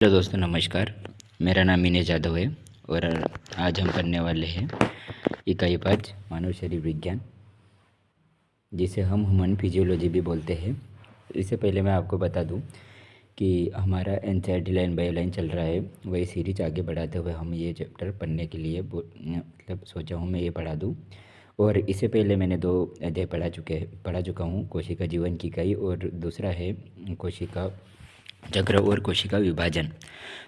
Hello दोस्तों, नमस्कार। मेरा नाम इनेश यादव है और आज हम पढ़ने वाले हैं इकाई 5 मानव शरीर विज्ञान, जिसे हम ह्यूमन फिजियोलॉजी भी बोलते हैं। इससे पहले मैं आपको बता दूं कि हमारा एनसीईआरटी लाइन बाय लाइन चल रहा है। वही सीरीज आगे बढ़ाते हुए हम ये चैप्टर पढ़ने के लिए मतलब सोचा हूँ मैं ये पढ़ा दूँ। और इससे पहले मैंने 2 अध्याय पढ़ा चुका हूँ, कोशिका जीवन की इकाई, और दूसरा है कोशिका चक्र और कोशिका विभाजन।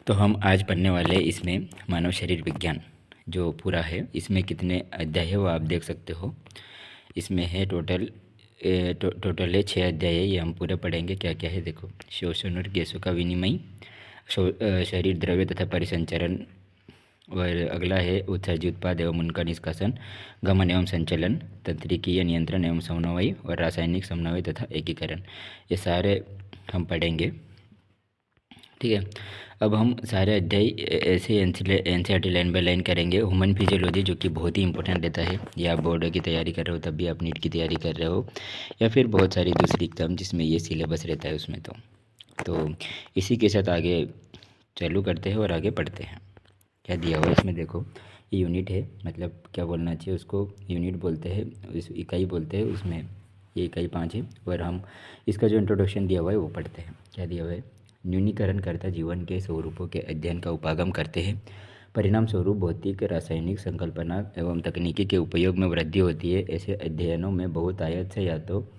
तो हम आज पढ़ने वाले हैं इसमें मानव शरीर विज्ञान जो पूरा है। इसमें कितने अध्याय है वो आप देख सकते हो। इसमें है टोटल है 6 अध्याय है। ये हम पूरे पढ़ेंगे। क्या क्या है देखो। श्वसन और गैसों का विनिमय, शरीर द्रव्य तथा परिसंचरण, और अगला है उत्सर्जी उत्पाद एवं उनका निष्कासन, गमन एवं संचलन, तंत्रिकीय नियंत्रण एवं समन्वय, और रासायनिक समन्वय तथा एकीकरण। ये सारे हम पढ़ेंगे, ठीक है। अब हम सारे अध्याय ऐसे एनसीईआरटी लाइन बाय लाइन करेंगे। ह्यूमन फिजियोलॉजी जो कि बहुत ही इंपॉर्टेंट रहता है, या आप बोर्ड की तैयारी कर रहे हो तब भी, आप नीट की तैयारी कर रहे हो, या फिर बहुत सारी दूसरी एग्जाम जिसमें ये सिलेबस रहता है उसमें। तो इसी के साथ आगे चालू करते हैं और आगे पढ़ते हैं। क्या दिया हुआ है इसमें देखो। ये यूनिट है, मतलब क्या बोलना चाहिए उसको, यूनिट बोलते हैं, इस इकाई बोलते हैं। उसमें ये इकाई 5 है और हम इसका जो इंट्रोडक्शन दिया हुआ है वो पढ़ते हैं। क्या दिया हुआ है। न्यूनीकरण करता जीवन के स्वरूपों के अध्ययन का उपागम करते हैं। परिणाम स्वरूप भौतिक, रासायनिक संकल्पना एवं तकनीकी के उपयोग में वृद्धि होती है। ऐसे अध्ययनों में बहुतायत से या तो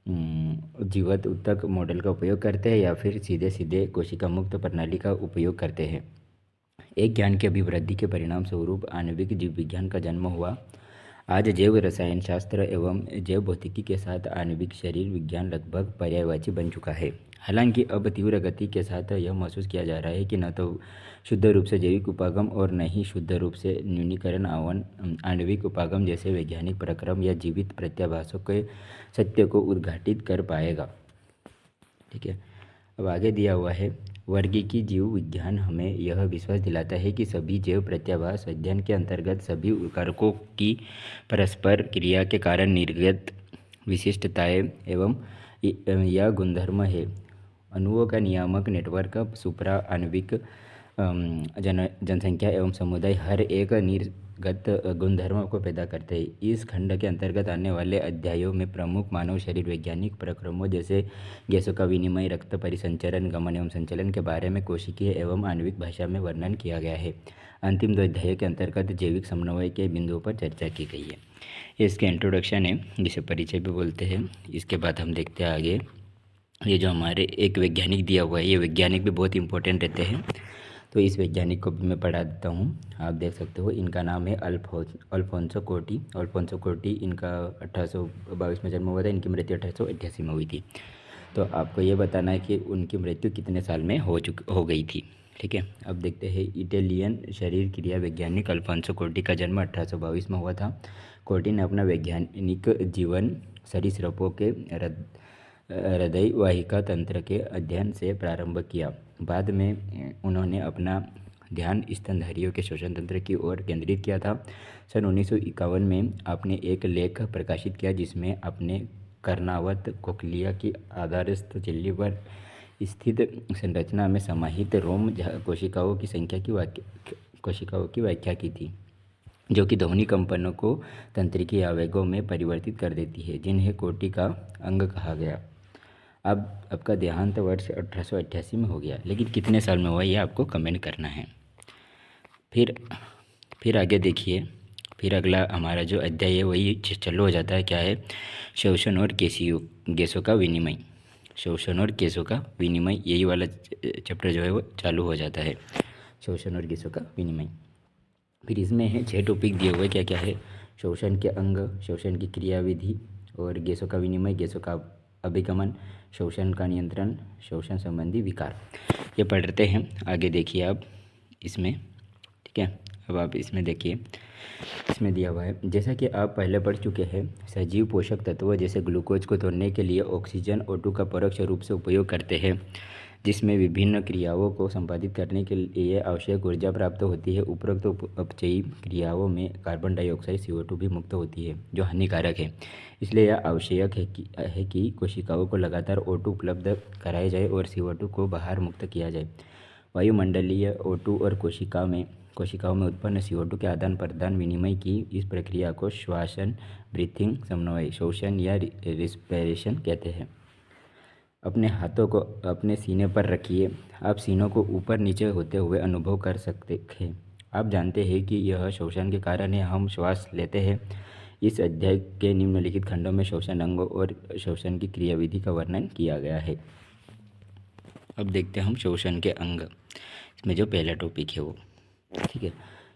जीवत ऊतक मॉडल का उपयोग करते हैं या फिर सीधे सीधे कोशिका मुक्त प्रणाली का उपयोग करते हैं। एक ज्ञान की अभिवृद्धि के परिणाम स्वरूप आणविक जीव विज्ञान का जन्म हुआ। आज जैव रसायन शास्त्र एवं जैव भौतिकी के साथ आणविक शरीर विज्ञान लगभग पर्यायवाची बन चुका है। हालांकि अब तीव्र गति के साथ यह महसूस किया जा रहा है कि न तो शुद्ध रूप से जैविक उपागम और न ही शुद्ध रूप से न्यूनीकरण आणविक उपागम जैसे वैज्ञानिक प्रक्रम या जीवित प्रत्याभासों के सत्य को उद्घाटित कर पाएगा, ठीक है। अब आगे दिया हुआ है। वर्गीकी जीव विज्ञान हमें यह विश्वास दिलाता है कि सभी जैव प्रत्याभास अध्ययन के अंतर्गत सभी कारकों की परस्पर क्रिया के कारण निर्गत विशिष्टताएं एवं या गुणधर्म है। अणुओं का नियामक नेटवर्क, सुप्रा आणविक जनसंख्या एवं समुदाय हर एक निर्गत गुणधर्म को पैदा करते हैं। इस खंड के अंतर्गत आने वाले अध्यायों में प्रमुख मानव शरीर वैज्ञानिक प्रक्रमों जैसे गैसों का विनिमय, रक्त परिसंचरण, गमन एवं संचलन के बारे में कोशिकीय एवं आणविक भाषा में वर्णन किया गया है। अंतिम 2 अध्यायों के अंतर्गत जैविक समन्वय के बिंदुओं पर चर्चा की गई है। ये इसके इंट्रोडक्शन है, जिसे परिचय भी बोलते हैं। इसके बाद हम देखते हैं आगे। ये जो हमारे एक वैज्ञानिक दिया हुआ है, ये वैज्ञानिक भी बहुत इंपॉर्टेंट रहते हैं, तो इस वैज्ञानिक को भी मैं पढ़ा देता हूँ। आप देख सकते हो, इनका नाम है अल्फोंसो कोटी। अल्फोंसो कोटी, इनका 1822 में जन्म हुआ था। इनकी मृत्यु 1888 में हुई थी। तो आपको ये बताना है कि उनकी मृत्यु कितने साल में हो गई थी, ठीक है। अब देखते हैं। इटालियन शरीर क्रिया वैज्ञानिक अल्फोंसो कोटी का जन्म 1822 में हुआ था। कोटी ने अपना वैज्ञानिक जीवन सरीसृपों के हृदय वाहिका तंत्र के अध्ययन से प्रारंभ किया। बाद में उन्होंने अपना ध्यान स्तनधारियों के श्वसन तंत्र की ओर केंद्रित किया था। सन 1951 में आपने एक लेख प्रकाशित किया जिसमें अपने कर्णावत कोक्लिया की आधारस्थ झिल्ली पर स्थित संरचना में समाहित रोम कोशिकाओं की व्याख्या की थी, जो कि ध्वनि कंपनों को तंत्रिकी आवेगों में परिवर्तित कर देती है, जिन्हें कोटि का अंग कहा गया। अब आपका देहांत वर्ष 1888 में हो गया, लेकिन कितने साल में हुआ ये आपको कमेंट करना है। फिर आगे देखिए। फिर अगला हमारा जो अध्याय है वही चालू हो जाता है। क्या है। श्वसन और गैसों का विनिमय। श्वसन और गैसों का विनिमय, यही वाला चैप्टर जो है वो चालू हो जाता है। श्वसन और गैसों का विनिमय। फिर इसमें है 6 टॉपिक दिए हुए। क्या क्या है। श्वसन के अंग, श्वसन की क्रियाविधि, और गैसों का विनिमय, गैसों का अभिगमन, श्वसन का नियंत्रण, श्वसन संबंधी विकार। ये पढ़ते हैं। आगे देखिए आप इसमें, ठीक है। अब आप इसमें देखिए। इसमें दिया हुआ है, जैसा कि आप पहले पढ़ चुके हैं, सजीव पोषक तत्व जैसे ग्लूकोज को तोड़ने के लिए ऑक्सीजन O2 का परोक्ष रूप से उपयोग करते हैं, जिसमें विभिन्न क्रियाओं को संपादित करने के लिए आवश्यक ऊर्जा प्राप्त होती है। उपरोक्त अपचयी क्रियाओं में कार्बन डाइऑक्साइड CO2 भी मुक्त होती है, जो हानिकारक है। इसलिए यह आवश्यक है कि कोशिकाओं को लगातार O2 उपलब्ध कराया जाए और CO2 को बाहर मुक्त किया जाए। वायुमंडलीय O2 और कोशिकाओं में उत्पन्न CO2 के आदान प्रदान विनिमय की इस प्रक्रिया को श्वासन ब्रीथिंग समन्वय शोषण या रिस्पिरेशन कहते हैं। अपने हाथों को अपने सीने पर रखिए। आप सीनों को ऊपर नीचे होते हुए अनुभव कर सकते हैं। आप जानते हैं कि यह श्वसन के कारण है हम श्वास लेते हैं। इस अध्याय के निम्नलिखित खंडों में श्वसन अंगों और श्वसन की क्रियाविधि का वर्णन किया गया है। अब देखते हैं हम श्वसन के अंग। इसमें जो पहला टॉपिक है वो ठीक है,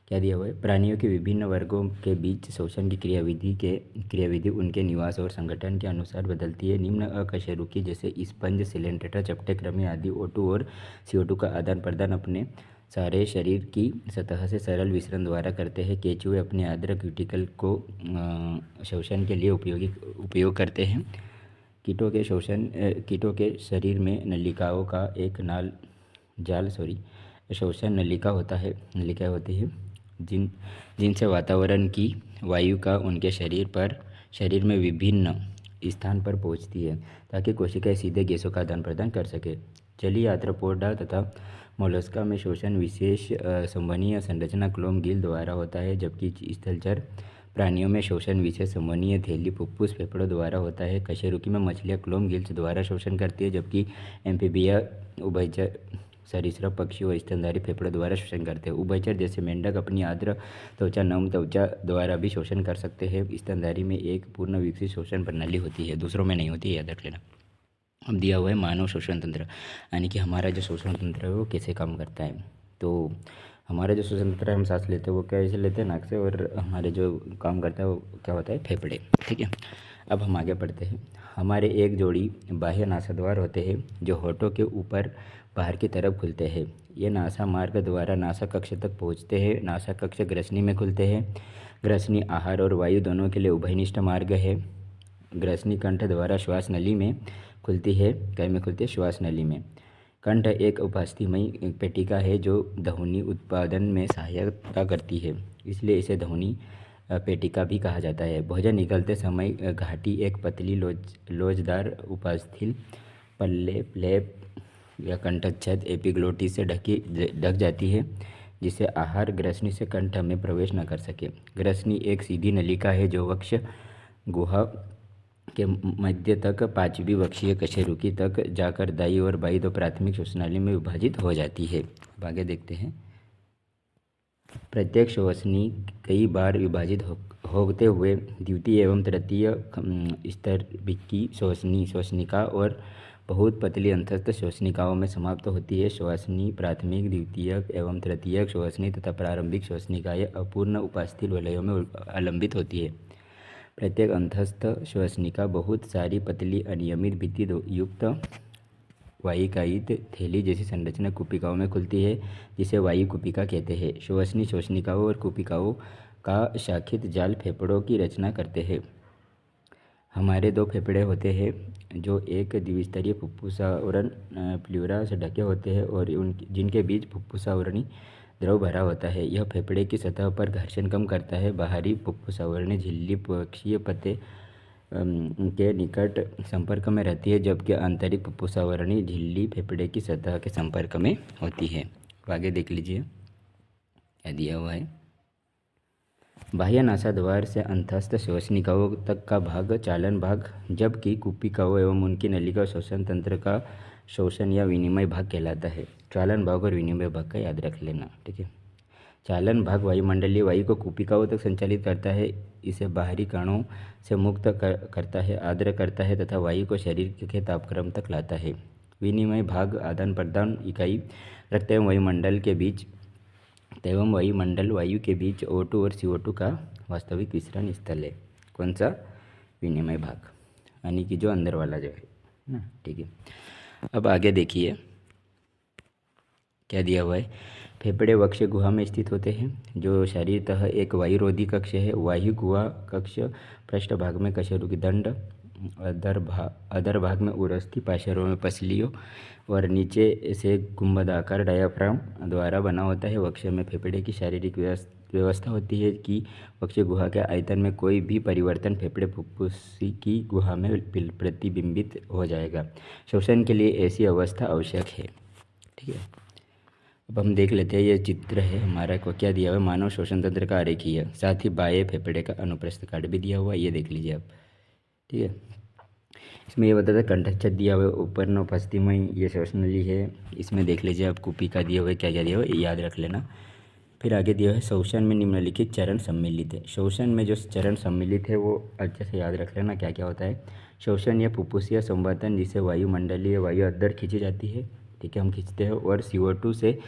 क्या दिया हुआ है। प्राणियों के विभिन्न वर्गों के बीच श्वसन की क्रियाविधि उनके निवास और संगठन के अनुसार बदलती है। निम्न अकशेरुकी जैसे स्पंज, सिलेंड्रेटा, चपटे कृमि आदि O2 और CO2 का आदान प्रदान अपने सारे शरीर की सतह से सरल विसरण द्वारा करते हैं। केंचुए अपने आर्द्र क्यूटिकल को श्वसन के लिए उपयोग करते हैं। कीटों के शरीर में नलिकाओं का एक श्वसन नलिकाएं होती है जिनसे वातावरण की वायु का उनके शरीर में विभिन्न स्थान पर पहुंचती है ताकि कोशिकाएं सीधे गैसों का आदान प्रदान कर सके। जलीय आर्थ्रोपोडा तथा मोलस्का में श्वसन विशेष संवहनीय संरचना क्लोम गिल द्वारा होता है, जबकि स्थलचर प्राणियों में श्वसन विशेष संवहनीय थैली फुफ्फुस फेफड़ों द्वारा होता है। कशेरुकी में मछलियाँ क्लोम गिल्स द्वारा श्वसन करती है, जबकि एम्फीबिया उभयचर सरीसृप पक्षी और स्तनधारी फेफड़ों द्वारा श्वसन करते हैं। उभयचर जैसे मेंढक अपनी आर्द्र त्वचा नम त्वचा द्वारा भी श्वसन कर सकते हैं। स्तनधारी में एक पूर्ण विकसित श्वसन प्रणाली होती है, दूसरों में नहीं होती, याद रख लेना। अब दिया हुआ है मानव श्वसन तंत्र, यानी कि हमारा जो श्वसन तंत्र है वो कैसे काम करता है। तो हमारा जो श्वसन तंत्र है, हम सांस लेते हैं वो कैसे लेते हैं, नाक से, और हमारे जो काम करता है वो क्या होता है, फेफड़े। ठीक है, अब हम आगे बढ़ते हैं। हमारे एक जोड़ी बाह्य नासाद्वार होते हैं जो होठों के ऊपर बाहर की तरफ खुलते हैं। ये नासा मार्ग द्वारा नासा कक्ष तक पहुँचते हैं। नासा कक्ष ग्रसनी में खुलते हैं। ग्रसनी आहार और वायु दोनों के लिए उभयनिष्ठ मार्ग है। ग्रसनी कंठ द्वारा श्वास नली में खुलती है। कै में खुलती है, श्वास नली में। कंठ एक उपास्थीमयी पेटिका है जो ध्वनि उत्पादन में सहायता करती है, इसलिए इसे ध्वनि पेटिका भी कहा जाता है। भोजन निगलते समय घाटी एक पतली लोचदार उपास्थि पल्ले फ्लैप या कंठच्छेद एपिग्लोटिस से ढक जाती है, जिससे आहार ग्रसनी से कंठ में प्रवेश न कर सके। ग्रसनी एक सीधी नलिका है जो वक्ष गुहा के मध्य तक पांचवी वक्षीय कशेरुकी तक जाकर दाई और बाई दो प्राथमिक श्वसनाली में विभाजित हो जाती है। अब आगे देखते हैं। प्रत्येक श्वसनी कई बार विभाजित होते हुए द्वितीय एवं तृतीय स्तर की श्वसनिका और बहुत पतली अंतस्थ श्वसनिकाओं में समाप्त होती है। श्वसनी प्राथमिक, द्वितीयक एवं तृतीयक श्वसनी तथा प्रारंभिक श्वसनिकाएं अपूर्ण उपास्थि वलयों में अवलंबित होती है। प्रत्येक अंतस्थ श्वसनिका बहुत सारी पतली अनियमित भित्ति युक्त वाहिकायित थैली जैसी संरचना कुपिकाओं में खुलती है, जिसे वायु कुपिका कहते हैं। श्वसनी श्वसनिकाओं और कुपिकाओं का शाखित जाल फेफड़ों की रचना करते हैं। हमारे दो फेफड़े होते हैं जो एक द्विस्तरीय फुफ्फुसावरण प्लूरा से ढके होते हैं और जिनके बीच फुफ्फुसावरणी द्रव भरा होता है। यह फेफड़े की सतह पर घर्षण कम करता है। बाहरी फुफ्फुसावरणी झिल्ली पक्षीय पत्ते के निकट संपर्क में रहती है, जबकि आंतरिक फुफ्फुसावरणी झिल्ली फेफड़े की सतह के संपर्क में होती है। आगे देख लीजिए क्या दिया हुआ है। बाह्य नासाद्वार से अंतस्थ श्वसनिकाओं तक का भाग चालन भाग, जबकि कुपिकाओं एवं उनकी नलिका श्वसन तंत्र का श्वसन या विनिमय भाग कहलाता है। चालन भाग और विनिमय भाग का याद रख लेना, ठीक है। चालन भाग वायुमंडलीय वायु को कुपिकाओं तक संचालित करता है, इसे बाहरी कणों से मुक्त करता है, आर्द्र करता है तथा वायु को शरीर के तापक्रम तक लाता है। विनिमय भाग आदान प्रदान इकाई रक्त एवं वायुमंडल वायु के बीच O2 और CO2 का वास्तविक विसरण स्थल है। कौन सा? विनिमय भाग, यानी कि जो अंदर वाला जो है ना, ठीक है। अब आगे देखिए क्या दिया हुआ है। फेफड़े वक्ष गुहा में स्थित होते हैं, जो शरीरतः एक वायुरोधी कक्ष है। वायु गुहा कक्ष पृष्ठ भाग में कशेरुकी दंड, अधर भाग में उरस्थि, पार्श्वों में पसलियों और नीचे से गुंबदाकार डायाफ्राम द्वारा बना होता है। वक्ष में फेफड़े की शारीरिक व्यवस्था होती है कि वक्ष गुहा के आयतन में कोई भी परिवर्तन फेफड़े फुफ्फुसी की गुहा में प्रतिबिंबित हो जाएगा। श्वसन के लिए ऐसी अवस्था आवश्यक है, ठीक है। अब हम देख लेते हैं, ये चित्र है हमारा को क्या दिया हुआ है, मानव श्वसन तंत्र का आरेखीय, साथ ही बाह्य फेफड़े का अनुप्रस्थ काट भी दिया हुआ है, ये देख लीजिए आप। ठीक है, इसमें ये बताता है कंठच्छेद दिया हुआ है, ऊपर नो पश्चिमी ये श्वसनली है। इसमें देख लीजिए आप कुपिका दिया हुआ है, क्या क्या दिया हुआ है याद रख लेना। फिर आगे दिया है श्वसन में निम्नलिखित चरण सम्मिलित है। श्वसन में जो चरण सम्मिलित है वो अच्छे से याद रख लेना क्या क्या होता है। श्वसन या फुफ्फुसीय संवर्धन, जिससे वायुमंडलीय वायु अंदर खींची जाती है, ठीक है, हम खींचते हैं, और CO2 से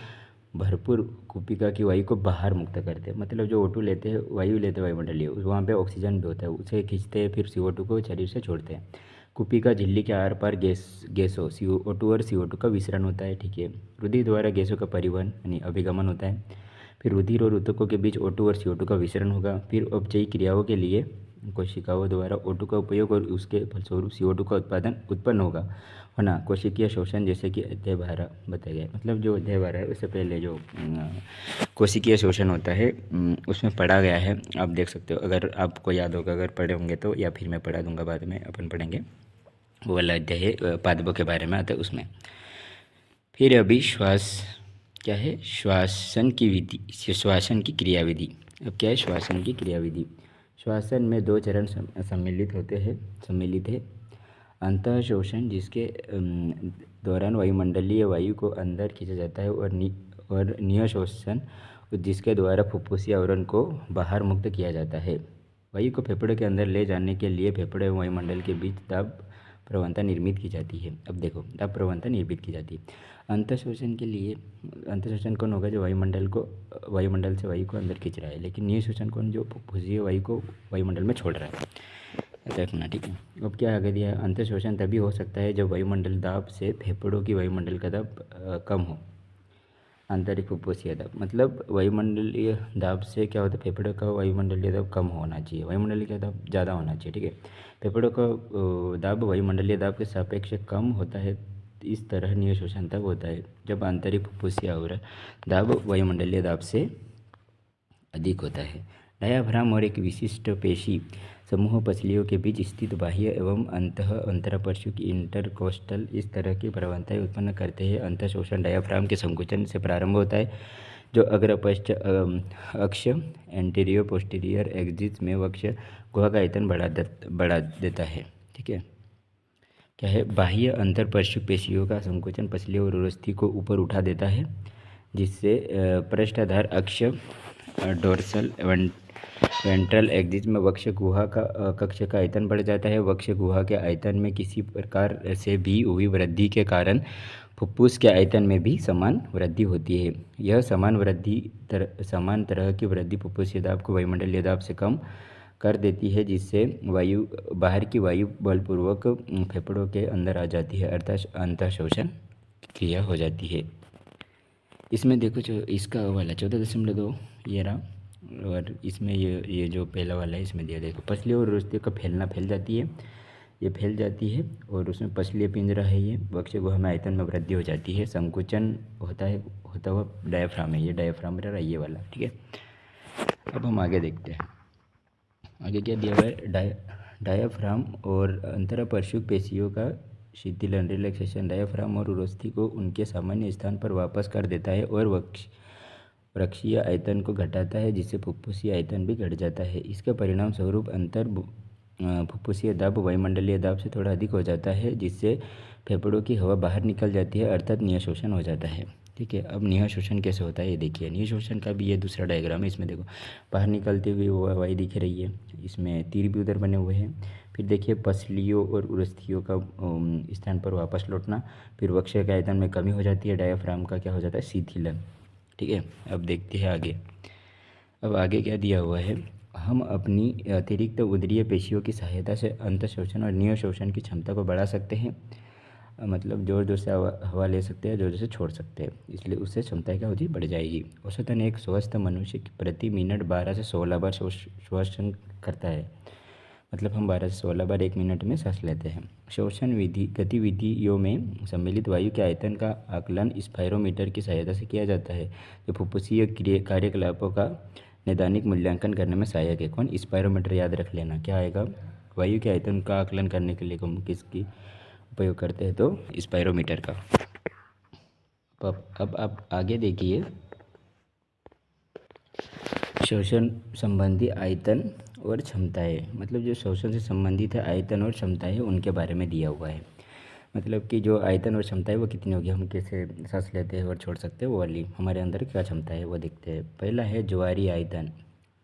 भरपूर कुपिका की वायु को बाहर मुक्त करते हैं। मतलब जो O2 लेते हैं, वायु लेते हैं वायुमंडलीय, वहाँ पे ऑक्सीजन भी होता है, उसे खींचते हैं, फिर CO2 को शरीर से छोड़ते हैं। कुपिका झिल्ली के आर पार गैसों CO2 और CO2 का विसरण होता है, ठीक है। रुधिर द्वारा गैसों का परिवहन यानी अभिगमन होता है। फिर रुधिर और ऊतकों के बीच O2 और CO2 का विसरण होगा। फिर उपचयी क्रियाओं के लिए कोशिकाओं द्वारा O2 का उपयोग और उसके फलस्वरूप CO2 का उत्पादन उत्पन्न होना कोशिकीय शोषण, जैसे कि अध्याय 12 बताया गया है। मतलब जो अध्याय 12 है उससे पहले जो कोशिकीय शोषण होता है उसमें पढ़ा गया है, आप देख सकते हो, अगर आपको याद होगा, अगर पढ़े होंगे तो, या फिर मैं पढ़ा दूंगा बाद में, अपन पढ़ेंगे, वो वाला अध्याय है पादपों के बारे में आता है उसमें। फिर अभी श्वास क्या है, श्वासन की विधि, श्वासन की क्रियाविधि। अब क्या है श्वासन की क्रियाविधि। श्वासन में 2 चरण सम्मिलित है। अंतः शोषण, जिसके दौरान वायुमंडलीय वायु को अंदर खींचा जाता है, और निःशोषण, जिसके द्वारा फुफ्फुसीय आवरण को बाहर मुक्त किया जाता है। वायु को फेफड़ों के अंदर ले जाने के लिए फेफड़े एवं वायुमंडल के बीच दाब प्रवणता निर्मित की जाती है। अब देखो, दाब प्रवणता निर्मित की जाती है। अंतःशोषण के लिए, अंतःशोषण कौन होगा, जो वायुमंडल से वायु को अंदर खींच रहा है, लेकिन निःशोषण कौन, जो फुफ्फुसीय वायु को वायुमंडल में छोड़ रहा है, ऐसा रखना, ठीक है। अब क्या आगे दिया है, अंतःशोषण तभी हो सकता है जब वायुमंडल दाब से फेफड़ों की वायुमंडल का दाब कम हो। आंतरिक फुफ्फुसीय दाब, मतलब वायुमंडलीय दाब से क्या होता है, फेफड़ों का वायुमंडलीय दाब कम होना चाहिए, वायुमंडलीय का दाब ज़्यादा होना चाहिए, ठीक है। फेफड़ों का दाब वायुमंडलीय दाब के सापेक्ष कम होता है, इस तरह निःशोषण तब होता है जब आंतरिक फुफ्फुसीय आवरण दाब वायुमंडलीय दाब से अधिक होता है। डायाफ्राम और एक विशिष्ट पेशी समूह पसलियों के बीच स्थित बाह्य एवं अंतरपर्शु की इंटरकोस्टल इस तरह की प्रवणताएं उत्पन्न करते हैं। अंतःशोषण डायाफ्राम के संकुचन से प्रारंभ होता है, जो अग्रपश्च अक्ष एंटीरियर पोस्टीरियर एक्सिस में वक्ष गुहा का आयतन बढ़ा देता है, ठीक है। क्या है, बाह्य अंतरपर्शु पेशियों का संकुचन पसलियों और उरस्थि को ऊपर उठा देता है, जिससे पृष्ठाधार अक्ष डोर्सल वेंट्रल एक्सिस में वक्ष गुहा का कक्ष का आयतन बढ़ जाता है। वक्ष गुहा के आयतन में किसी प्रकार से भी हुई वृद्धि के कारण फुफ्फुस के आयतन में भी समान वृद्धि होती है। यह समान तरह की वृद्धि फुफ्फुसीय दाब को वायुमंडलीय दाब से कम कर देती है, जिससे बाहर की वायु बलपूर्वक फेफड़ों के अंदर आ जाती है, अर्थात अंतःशोषण क्रिया हो जाती है। इसमें देखो, जो इसका वाला 14.2 ये रहा, और इसमें ये जो पहला वाला है इसमें दिया, देखो पसलियों और उरस्थियों का फैल जाती है, ये फैल जाती है, और उसमें पसलीय पिंजरा है, ये वक्ष गुहा में आयतन में वृद्धि हो जाती है, संकुचन होता हुआ डायाफ्राम है, ये डायाफ्राम रहा ये वाला, ठीक है। अब हम आगे देखते हैं, आगे क्या दिया हुआ है, डायाफ्राम और अंतरपर्शु पेशियों का शिथिलन रिलैक्सेशन डायाफ्राम और उरस्थि को उनके सामान्य स्थान पर वापस कर देता है और वक्षीय आयतन को घटाता है, जिससे फुफ्फुसीय आयतन भी घट जाता है। इसके परिणाम स्वरूप फुफ्फुसीय दाब वायुमंडलीय दाब से थोड़ा अधिक हो जाता है, जिससे फेफड़ों की हवा बाहर निकल जाती है, अर्थात निःशोषण हो जाता है, ठीक है। अब निःशोषण कैसे होता है ये देखिए, निःशोषण का भी ये दूसरा डायग्राम है, इसमें देखो बाहर निकलती हुई वो हवाई दिख रही है, इसमें तीर भी उधर बने हुए हैं। फिर देखिए पसलियों और उरस्थियों का स्थान पर वापस लौटना, फिर वक्ष के आयतन में कमी हो जाती है, डायाफ्राम का क्या हो जाता है, शिथिलन, ठीक है। अब देखते हैं आगे, अब आगे क्या दिया हुआ है, हम अपनी अतिरिक्त उदरीय पेशियों की सहायता से अंतःशोषण और निःशोषण की क्षमता को बढ़ा सकते हैं, मतलब जोर जोर से हवा ले सकते हैं, जोर जोर से छोड़ सकते हैं, इसलिए उससे क्षमता क्या होती है, बढ़ जाएगी। औसतन एक स्वस्थ मनुष्य प्रति मिनट 12 से 16 बार श्वसन करता है, मतलब हम 12 से 16 बार 1 मिनट में सांस लेते हैं। श्वसन गतिविधियों में सम्मिलित वायु के आयतन का आकलन स्पायरोमीटर की सहायता से किया जाता है, जो फुफ्फुसीय कार्यकलापों का नैदानिक मूल्यांकन करने में सहायक है। कौन, स्पायरोमीटर, याद रख लेना क्या आएगा, वायु के आयतन का आकलन करने के लिए हम किसकी उपयोग करते हैं, तो स्पायरोमीटर का। अब आप आगे देखिए, शोषण संबंधी आयतन और क्षमताएं, मतलब जो शोषण से संबंधित है आयतन और क्षमताएं उनके बारे में दिया हुआ है। मतलब कि जो आयतन और क्षमता है वो कितनी होगी, हम कैसे सांस लेते हैं और छोड़ सकते हैं वो वाली, हमारे अंदर क्या क्षमता है वो देखते हैं। पहला है ज्वारीय आयतन,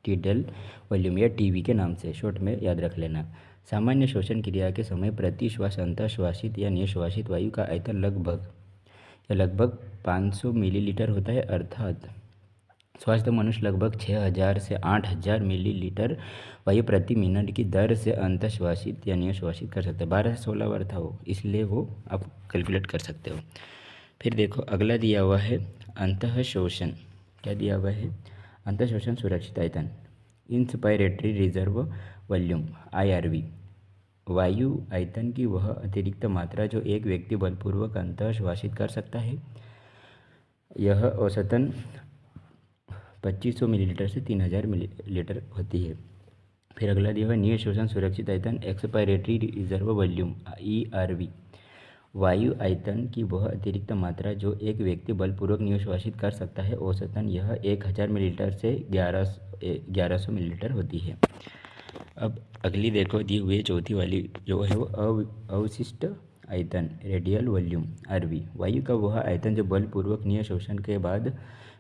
टीडल वॉल्यूम या टीवी के नाम से शॉर्ट में याद रख लेना। सामान्य श्वसन क्रिया के समय प्रति श्वास अंतःश्वासित या निःश्वासित वायु का आयतन लगभग 500 मिलीलीटर होता है, अर्थात स्वस्थ मनुष्य लगभग 6000 से 8000 मिलीलीटर वायु प्रति मिनट की दर से अंतःश्वासित या निःश्वासित कर सकते हैं। 12 से 16 बार था वो, इसलिए वो आप कैलकुलेट कर सकते हो। फिर देखो अगला दिया हुआ है अंतः शोषण। क्या दिया हुआ है? अंतः शोषण सुरक्षित आयतन, इंस्पायरेटरी रिजर्व वॉल्यूम IRV, वायु आयतन की वह अतिरिक्त मात्रा जो एक व्यक्ति बलपूर्वक अंतःश्वासित कर सकता है। यह औसतन 2500 मिलीलीटर से 3000 मिलीलीटर होती है। फिर अगला दिया हुआ है निःशोषण सुरक्षित आयतन, एक्सपायरेटरी रिजर्व वॉल्यूम ERV, वायु आयतन की वह अतिरिक्त मात्रा जो एक व्यक्ति बलपूर्वक निःश्वासित कर सकता है। औसतन यह 1000 मिलीलीटर से 1100 मिलीलीटर होती है। अब अगली देखो दी हुई चौथी वाली जो है वो अवशिष्ट आयतन, रेडियल वॉल्यूम RV, वायु का वह आयतन जो बलपूर्वक निःशोषण के बाद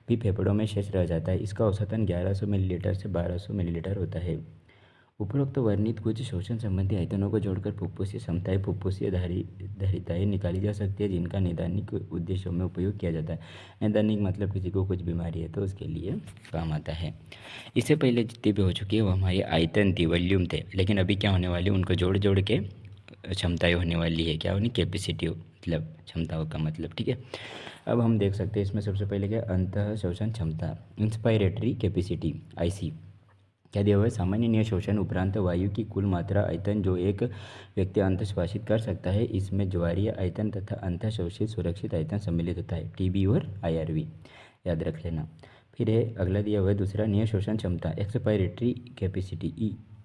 भी फेफड़ों में शेष रह जाता है। इसका औसतन 1100 मिलीलीटर से 1200 मिलीलीटर होता है। उपरोक्त वर्णित कुछ शोषण संबंधी आयतनों को जोड़कर फुफ्फुसीय क्षमताएं, फुफ्फुसीय धारिताएं निकाली जा सकती है, जिनका नैदानिक उद्देश्यों में उपयोग किया जाता है। नैदानिक मतलब किसी को कुछ बीमारी है तो उसके लिए काम आता है। इससे पहले जितनी भी हो चुकी है वो हमारी आयतन थी, वॉल्यूम थे, लेकिन अभी क्या होने वाली है उनको जोड़ जोड़ के क्षमताएं होने वाली है। क्या होनी? कैपेसिटी, मतलब क्षमताओं का मतलब। ठीक है, अब हम देख सकते हैं इसमें सबसे पहले क्या, अंतः शोषण क्षमता, इंस्पायरेटरी कैपेसिटी IC। क्या दिया हुआ है? सामान्य निःशोषण उपरांत वायु की कुल मात्रा आयतन जो एक व्यक्ति अंतःश्वासित कर सकता है। इसमें ज्वारीय आयतन तथा अंतःशोषित सुरक्षित आयतन सम्मिलित होता है, TB और IRV, याद रख लेना। फिर है अगला दिया हुआ है दूसरा, निःशोषण क्षमता, एक्सपायरेटरी कैपेसिटी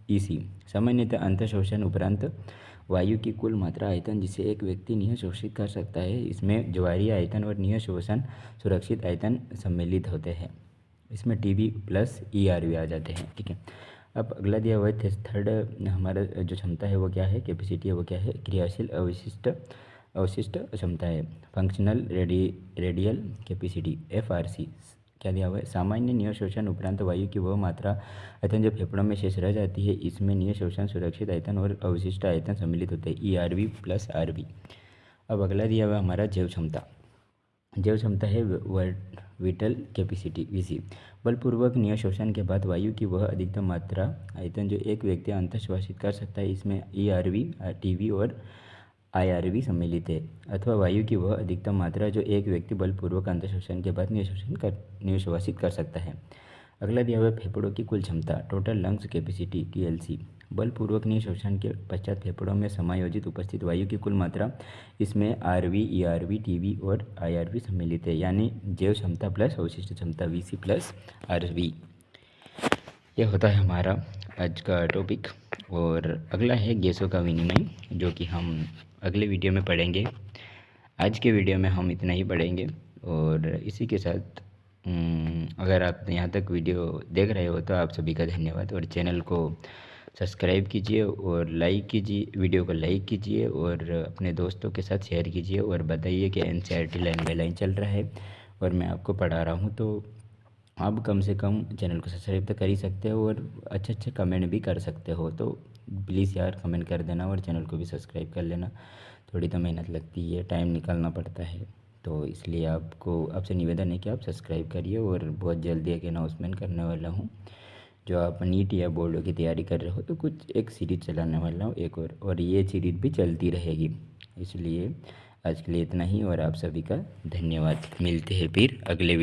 EC, सामान्यतः अंतःशोषण उपरांत वायु की कुल मात्रा आयतन जिसे एक व्यक्ति निःशोषित कर सकता है। इसमें ज्वारीय आयतन और निःशोषण सुरक्षित आयतन सम्मिलित होते हैं। इसमें TB प्लस ERV आ जाते हैं। ठीक है, अब अगला दिया हुआ है थर्ड, हमारा जो क्षमता है वो क्या है, कैपेसिटी है वो क्या है, क्रियाशील अवशिष्ट क्षमता है, फंक्शनल रेडियल कैपेसिटी FRC। क्या दिया हुआ है? सामान्य निःशोषण उपरांत वायु की वह मात्रा आयतन जो फेफड़ों में शेष रह जाती है। इसमें निःशोषण सुरक्षित आयतन और अवशिष्ट आयतन सम्मिलित होते हैं, ERV प्लस RV। अब अगला दिया हुआ हमारा जैव क्षमता। जैव क्षमता है विटल कैपेसिटी VC, बलपूर्वक निःशोषण के बाद वायु की वह अधिकतम मात्रा आयतन जो एक व्यक्ति अंतःश्वासित कर सकता है। इसमें ERV, TB और IRV सम्मिलित है, अथवा वायु की वह अधिकतम मात्रा जो एक व्यक्ति बलपूर्वक अंतःशोषण के बाद निःश्वासित कर सकता है। अगला दिया हुआ है फेफड़ों की कुल क्षमता, टोटल लंग्स कैपेसिटी TLC, बलपूर्वक निःशोषण के पश्चात फेफड़ों में समायोजित उपस्थित वायु की कुल मात्रा। इसमें RV, ERV, TB और IRV सम्मिलित है, यानी जैव क्षमता प्लस अवशिष्ट क्षमता VC प्लस RV। यह होता है हमारा आज का टॉपिक। और अगला है गैसों का विनिमय, जो कि हम अगले वीडियो में पढ़ेंगे। आज के वीडियो में हम इतना ही पढ़ेंगे। और इसी के साथ अगर आप यहाँ तक वीडियो देख रहे हो तो आप सभी का धन्यवाद। और चैनल को सब्सक्राइब कीजिए और लाइक कीजिए, वीडियो को लाइक कीजिए और अपने दोस्तों के साथ शेयर कीजिए। और बताइए कि NCERT लाइन बाय लाइन चल रहा है और मैं आपको पढ़ा रहा हूँ, तो आप कम से कम चैनल को सब्सक्राइब तो कर ही सकते हो और अच्छे कमेंट भी कर सकते हो। तो प्लीज़ यार कमेंट कर देना और चैनल को भी सब्सक्राइब कर लेना। थोड़ी तो मेहनत लगती है, टाइम निकालना पड़ता है, तो इसलिए आपसे निवेदन है कि आप सब्सक्राइब करिए। और बहुत जल्दी एक अनाउंसमेंट करने वाला हूँ, जो आप नीट या बोर्डों की तैयारी कर रहे हो तो कुछ एक सीरीज़ चलाने वाला हूँ एक और ये सीरीज़ भी चलती रहेगी। इसलिए आज के लिए इतना ही और आप सभी का धन्यवाद। मिलते हैं फिर अगले